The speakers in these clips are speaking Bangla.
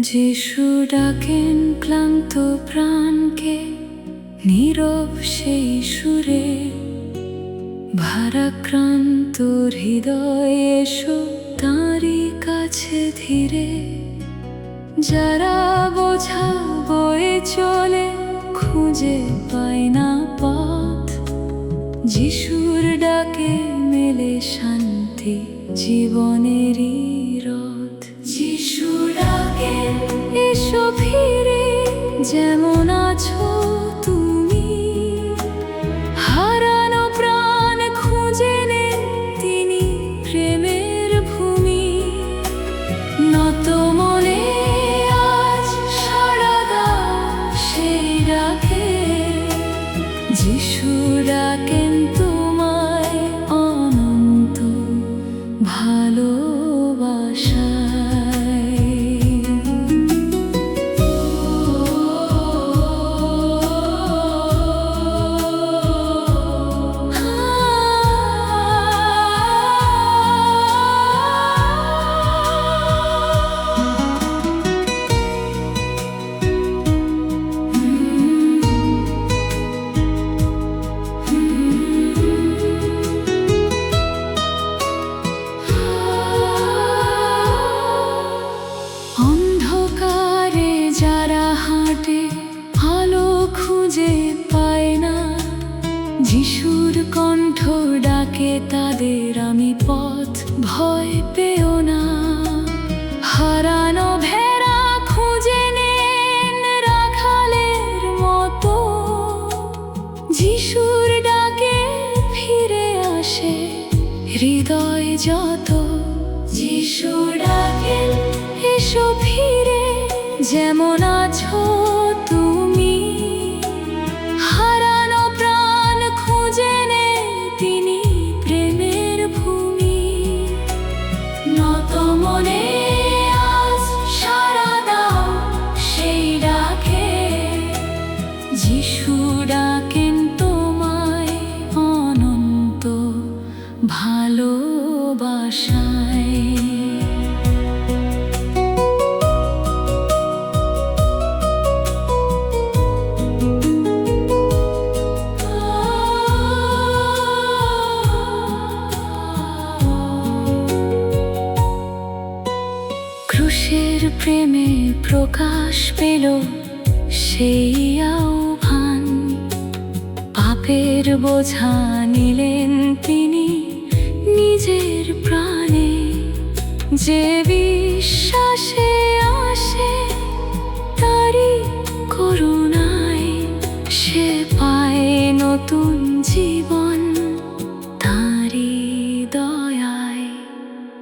যিশু ডাকেন ক্লান্ত প্রাণকে, নীরব সেই সুরে। ভারাক্রান্ত হৃদয় এসো তাঁরই কাছে ধীরে। যারা বোঝা বয়ে চলে, খুঁজে পায় না পথ, যিশুর ডাকে মেলে শান্তি, জীবনেরই রথ। যিশু ডাকেন এসো ফিরে, যেমন আছো তুমি। হারানো প্রাণ খুঁজে নেন তিনি, প্রেমের ভূমি। নত মনে আজ সাড়া দাও সেই ডাকে। যিশু ডাকেন তোমায় অনন্ত ভালোবাসায়। অন্ধকারে যারা হাঁটে, আলো খুঁজে পায় না, যিশুর কণ্ঠ ডাকে তাদের, আমি পথ, ভয় পেও না। হারানো ভেড়া খুঁজে নেন রাখালের মতো, যিশুর ডাকে ফিরে আসে হৃদয় যত। যিশু ডাকেন এসো ফিরে, যেমন আছো তুমি। হারানো প্রাণ খুঁজে নেন তিনি, প্রেমের ভূমি। নত মনে আজ সাড়া দাও সেই ডাকে। যিশু ডাকেন তোমায় অনন্ত ভালোবাসায়। ক্রুশের প্রেমে প্রকাশ পেল সেই আহ্বান। পাপের বোঝা নিলেন তিনি নিজের প্রাণে। যে বিশ্বাসে আসে তারই করুণায়, সে পায় নতুন জীবন তাঁরই দয়ায়।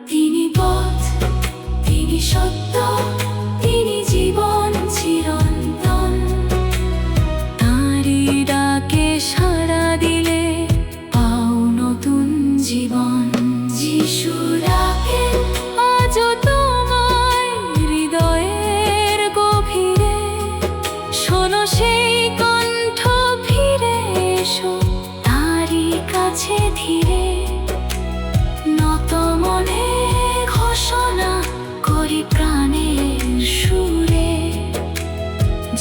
তিনি পথ, তিনি সত্য, তিনি জীবন চিরন্তন। তাঁরই ডাকে সাড়া দিলে পাও নতুন জীবন। যিশু ডাকেন আজও তোমায় হৃদয়ের গভীরে। শোনো সেই কণ্ঠ, ফিরে এসো তাঁরই কাছে ধীরে। নত মনে ঘোষণা করি প্রাণের সুরে,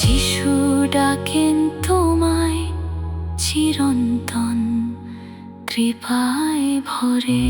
যিশু ডাকেন তোমায় চিরন্তন কৃপায় ভরে।